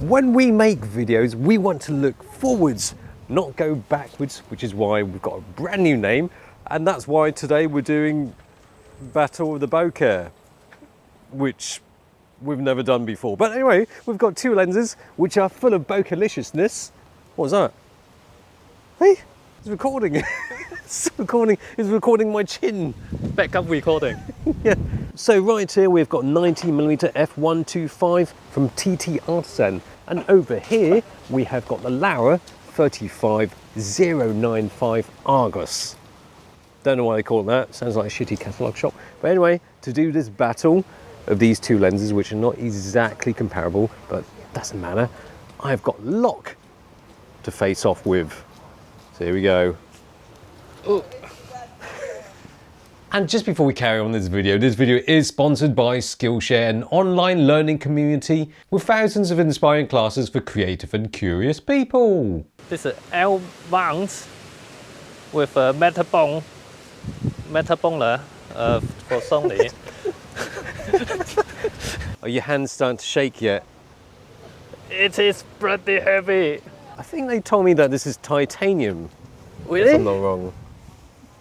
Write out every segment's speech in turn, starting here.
When we make videos, we want to look forwards, not go backwards, which is why we've got a brand new name, and that's why today we're doing Battle of the Bokeh, which we've never done before. But anyway, we've got two lenses which are full of bokeh-liciousness. What was that? Hey, it's recording. It's recording my chin. Backup recording. Yeah. So right here we've got 90mm f1.25 from TTArtisan, and over here we have got the Laowa 35095 Argus. Don't know why they call it that. Sounds like a shitty catalogue shop. But anyway, to do this battle of these two lenses, which are not exactly comparable, but doesn't matter, I've got Locke to face off with. So here we go. Ooh. And just before we carry on this video is sponsored by Skillshare, an online learning community with thousands of inspiring classes for creative and curious people. This is L mount with a metal bone for Sony. Are your hands starting to shake yet? It is pretty heavy. I think they told me that this is titanium. Really? If I'm not wrong.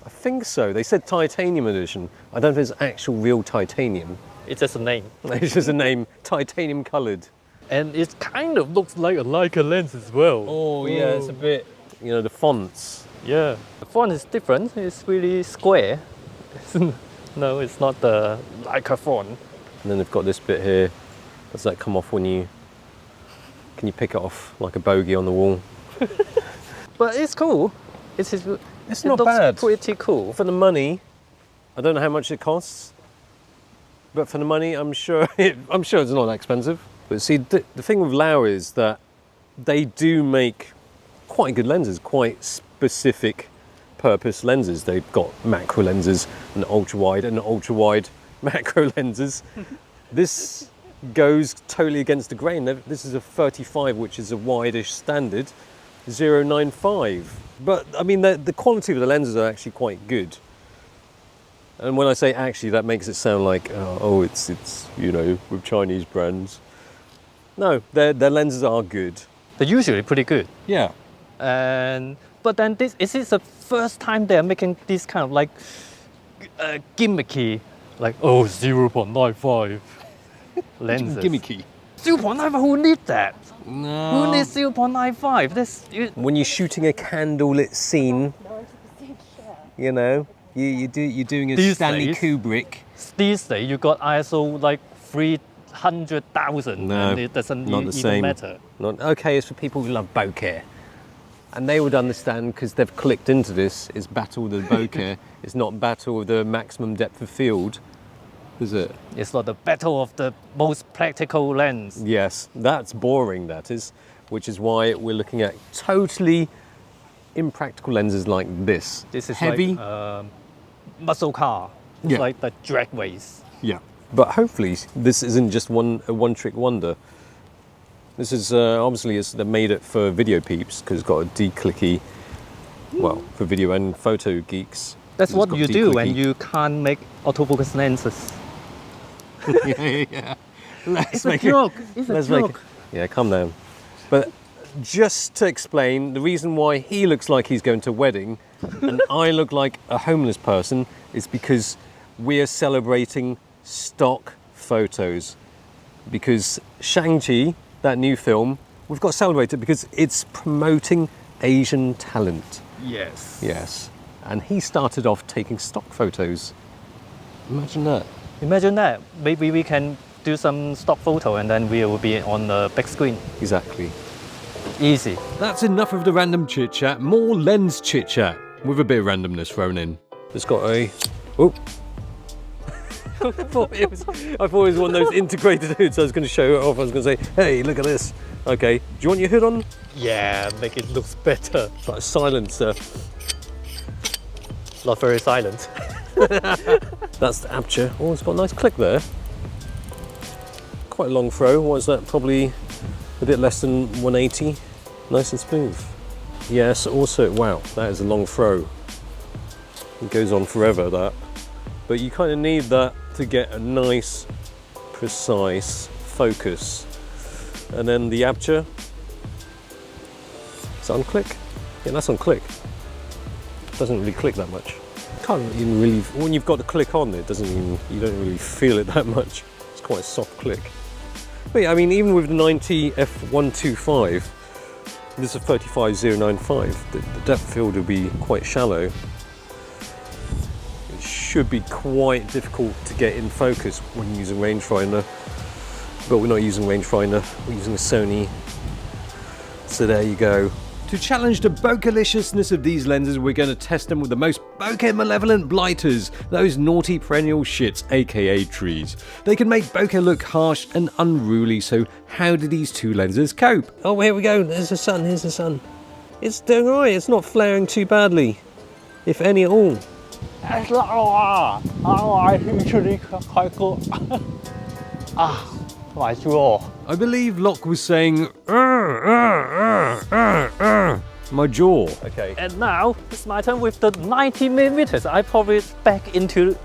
I think so. They said titanium edition. I don't know if it's actual real titanium. It's just a name. It's just a name, titanium coloured. And it kind of looks like a Leica lens as well. Oh yeah, it's a bit, you know, the fonts. Yeah. The font is different. It's really square. No, it's not the Leica font. And then they've got this bit here. Does that come off when you... Can you pick it off like a bogey on the wall? But it's cool. It's not bad. Pretty cool. For the money, I don't know how much it costs, but for the money, I'm sure it's not that expensive. But see, the thing with Laowa is that they do make quite good lenses, quite specific purpose lenses. They've got macro lenses and ultra wide macro lenses. This goes totally against the grain. This is a 35, which is a wide-ish standard, 0.95. But I mean, the quality of the lenses are actually quite good. And when I say actually, that makes it sound like, oh, it's you know, with Chinese brands. No, their lenses are good. They're usually pretty good. Yeah. But then is this the first time they're making this kind of like gimmicky, like 0.95 lenses? Gimmicky. 0.95, who needs that? No. Who needs 0.95? When you're shooting a candlelit scene, you know, you're doing a These Stanley days- Kubrick. These days you got ISO like 300,000 No, and it doesn't not the even same. matter. Okay, it's for people who love bokeh. And they would understand because they've clicked into this. It's Battle of the Bokeh. It's not Battle of the maximum depth of field, is it? It's not the battle of the most practical lens. Yes, that's boring, that is. Which is why we're looking at totally impractical lenses like this. This is heavy. like muscle car. It's Yeah. like the dragways. Yeah. But hopefully this isn't just a one-trick wonder. This is obviously they made it for video peeps because it's got a declicky, well, for video and photo geeks. That's it's what got you do when declicky. you can't make autofocus lenses. Yeah. Let's It's a make joke. It's a let's make joke. Yeah, calm down. But just to explain, the reason why he looks like he's going to a wedding and I look like a homeless person is because we are celebrating stock photos. Because Shang-Chi, that new film, we've got to celebrate it because it's promoting Asian talent. Yes. Yes. And he started off taking stock photos. Imagine that. Imagine that. Maybe we can do some stock photo and then we will be on the big screen. Exactly. Easy. That's enough of the random chit-chat. More lens chit-chat with a bit of randomness thrown in. It's got a... Oh. I thought it was one of those integrated hoods. I was going to show it off. I was going to say, hey, look at this. Okay, do you want your hood on? Yeah, make it look better. It's like a silencer. Not very silent. That's the aperture. Oh, it's got a nice click there. Quite a long throw. What is that? Probably a bit less than 180. Nice and smooth. Yes, also, wow, that is a long throw. It goes on forever, that. But you kind of need that to get a nice, precise focus. And then the aperture. Is that on click? Yeah, that's on click. Doesn't really click that much. Can't even really, when you've got the click on, it doesn't even, you don't really feel it that much. It's quite a soft click. But yeah, I mean, even with the 90 f125, this is 35095, the depth field will be quite shallow. It should be quite difficult to get in focus when using rangefinder, but we're not using rangefinder, we're using a Sony. So there you go. To challenge the bokeh-liciousness of these lenses, we're going to test them with the most bokeh malevolent blighters, those naughty perennial shits, aka trees. They can make bokeh look harsh and unruly, so how do these two lenses cope? Oh, here we go, there's the sun, here's the sun. It's doing alright, it's not flaring too badly, if any at all. It's Laowa. Laowa is usually quite good. My jaw. I believe Locke was saying, my jaw. Okay. And now it's my turn with the 90mm. I probably back into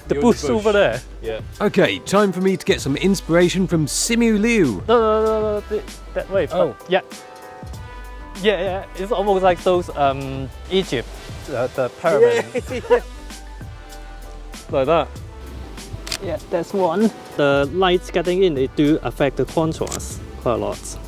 the bush over there. Yeah. Okay, time for me to get some inspiration from Simu Liu. No, that way. Oh. Yeah. Yeah, it's almost like those Egypt, the pyramid. Yeah. Like that. Yeah, that's one. The lights getting in, it do affect the contrast quite a lot.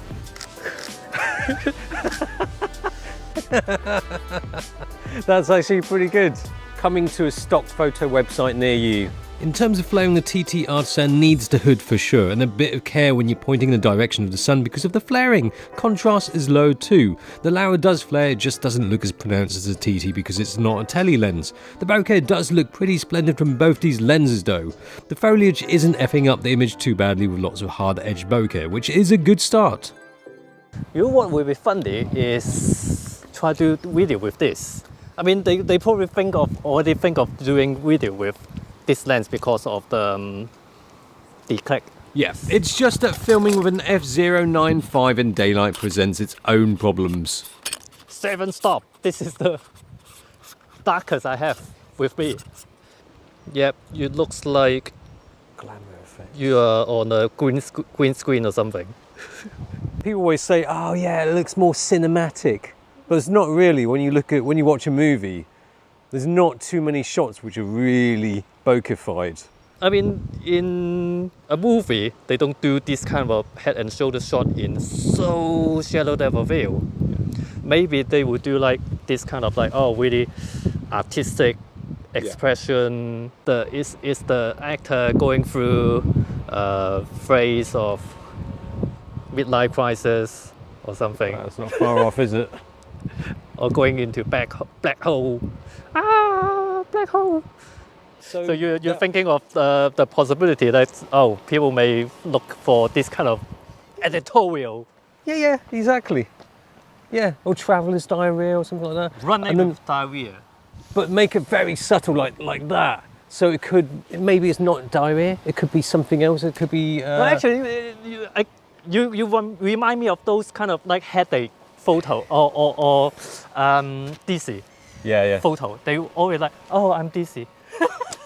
That's actually pretty good. Coming to a stock photo website near you. In terms of flaring, the TTArtisan needs the hood for sure, and a bit of care when you're pointing in the direction of the sun because of the flaring. Contrast is low too. The Laowa does flare, it just doesn't look as pronounced as the TT because it's not a tele lens. The bokeh does look pretty splendid from both these lenses though. The foliage isn't effing up the image too badly with lots of hard-edged bokeh, which is a good start. You know what will be funny is try to do video with this. I mean, they probably already think of doing video with this lens because of the click. Yeah, it's just that filming with an f/0.95 in daylight presents its own problems. 7 stop. This is the darkest I have with me. Yep, it looks like Glamour effect. you are on a green screen or something. People always say, "Oh yeah, it looks more cinematic," but it's not really. When you watch a movie, there's not too many shots which are really bokeh-fied. I mean, in a movie, they don't do this kind of head and shoulder shot in so shallow depth of field. Maybe they would do like this kind of like, oh, really artistic expression. Is the actor going through a phase of midlife crisis or something? That's not far off, is it? Or going into black hole. Ah, black hole. So you're thinking of the possibility that, oh, people may look for this kind of editorial. Yeah, exactly. Yeah, or traveller's diarrhea or something like that. Running with diarrhea. But make it very subtle, like that. So it could, maybe it's not diarrhea. It could be something else. It could be. Well, actually, you remind me of those kind of like headache photo or dizzy. Yeah. Photo. They always like, oh, I'm dizzy.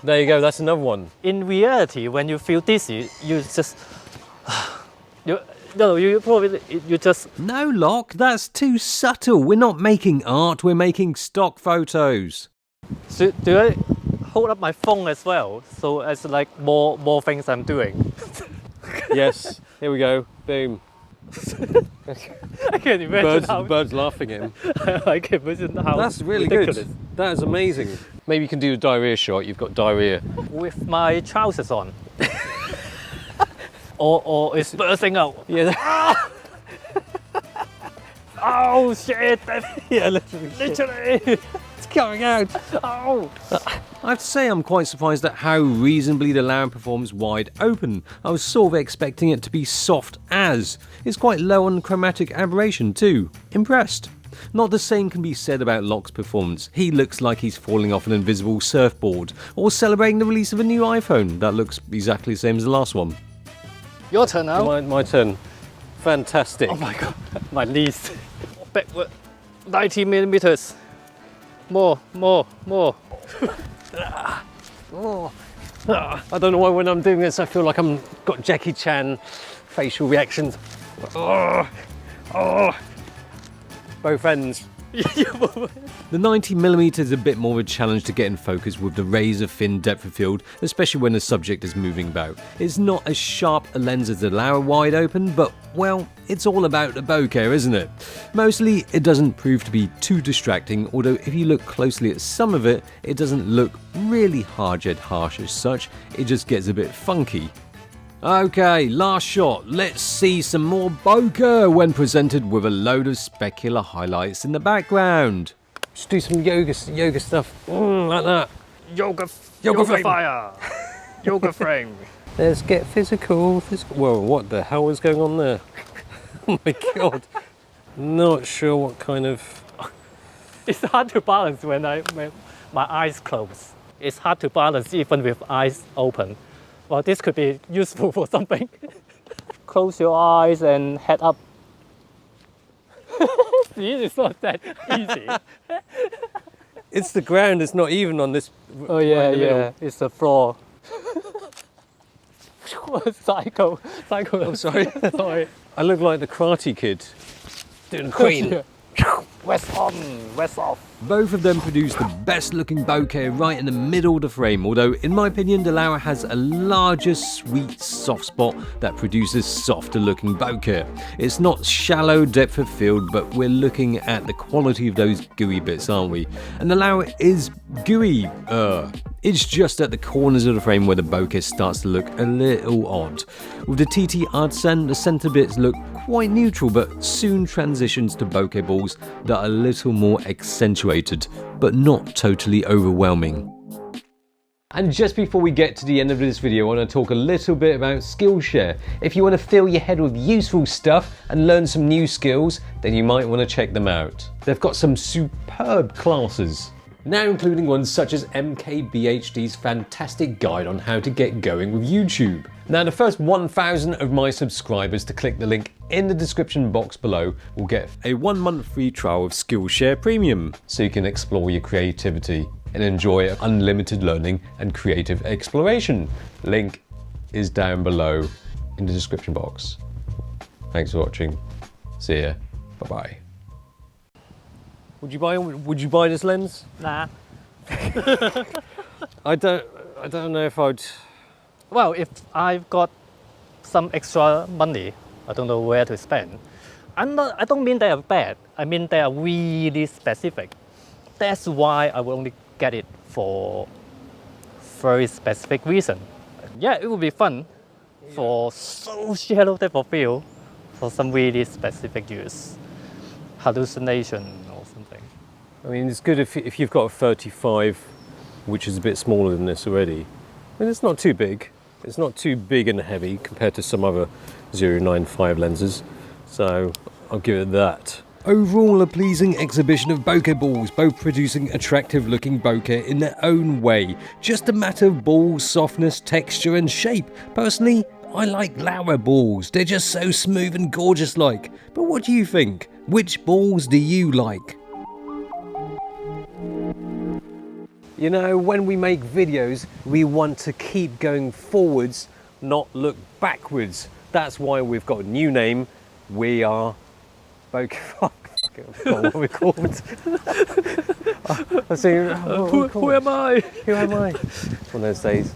There you go. That's another one. In reality, when you feel dizzy, you just you just. No, Locke. That's too subtle. We're not making art. We're making stock photos. So do I hold up my phone as well? So as like more things I'm doing. Yes. Here we go. Boom. I can't imagine Birds laughing at him. I can imagine how. That's really ridiculous. good. That is amazing. Maybe you can do a diarrhea shot. You've got diarrhea. With my trousers on. or it's bursting out. Yeah. Oh shit! Yeah, literally. It's coming out. Oh. I have to say I'm quite surprised at how reasonably the Laowa performs wide open. I was sort of expecting it to be soft as. It's quite low on chromatic aberration too. Impressed. Not the same can be said about Locke's performance. He looks like he's falling off an invisible surfboard or celebrating the release of a new iPhone that looks exactly the same as the last one. Your turn now. My turn. Fantastic. Oh my god, my knees. Backward. 90mm. More. I don't know why when I'm doing this I feel like I'm got Jackie Chan facial reactions. Oh, oh. Both ends. The 90mm is a bit more of a challenge to get in focus with the razor thin depth of field, especially when the subject is moving about. It's not as sharp a lens as the Laowa wide open, but well, it's all about the bokeh, isn't it? Mostly, it doesn't prove to be too distracting, although if you look closely at some of it, it doesn't look really hard-edged harsh as such, it just gets a bit funky. Okay, last shot. Let's see some more bokeh when presented with a load of specular highlights in the background. Just do some yoga stuff, like that. Yoga frame. fire. Yoga frame. Let's get physical. Whoa, what the hell is going on there? Oh my god. Not sure what kind of... It's hard to balance when my eyes closed. It's hard to balance even with eyes open. Well, this could be useful for something. Close your eyes and head up. See, it's not that easy. It's the ground, it's not even on this. Oh yeah, right in the middle. yeah, it's the floor. Psycho. Oh, sorry. Sorry. I look like the Karate Kid doing Queen. West on, west off. Both of them produce the best looking bokeh right in the middle of the frame, although in my opinion the Laowa has a larger sweet soft spot that produces softer looking bokeh. It's not shallow depth of field, but we're looking at the quality of those gooey bits, aren't we? And the Laowa is gooey. It's just at the corners of the frame where the bokeh starts to look a little odd. With the TTArtisan, the centre bits look quite neutral, but soon transitions to bokeh balls that are a little more accentuated, but not totally overwhelming. And just before we get to the end of this video, I want to talk a little bit about Skillshare. If you want to fill your head with useful stuff and learn some new skills, then you might want to check them out. They've got some superb classes, now including ones such as MKBHD's fantastic guide on how to get going with YouTube. Now the first 1,000 of my subscribers to click the link in the description box below will get a 1 month free trial of Skillshare Premium, so you can explore your creativity and enjoy unlimited learning and creative exploration. Link is down below in the description box. Thanks for watching. See ya. Bye bye. Would you buy this lens? Nah. I don't know if I'd. Well, if I've got some extra money, I don't know where to spend. I don't mean they are bad. I mean they are really specific. That's why I will only get it for very specific reason. Yeah, it would be fun for so shallow depth of field for some really specific use. Hallucination or something. I mean, it's good if you've got a 35, which is a bit smaller than this already. I mean, it's not too big. It's not too big and heavy compared to some other 0.95 lenses. So I'll give it that. Overall, a pleasing exhibition of bokeh balls, both producing attractive looking bokeh in their own way. Just a matter of ball softness, texture and shape. Personally, I like Laowa balls. They're just so smooth and gorgeous like. But what do you think? Which balls do you like? You know, when we make videos, we want to keep going forwards, not look backwards. That's why we've got a new name. We are Bokeh. Fuck, I forgot what we're called. Who am I? Who am I? It's one of those days.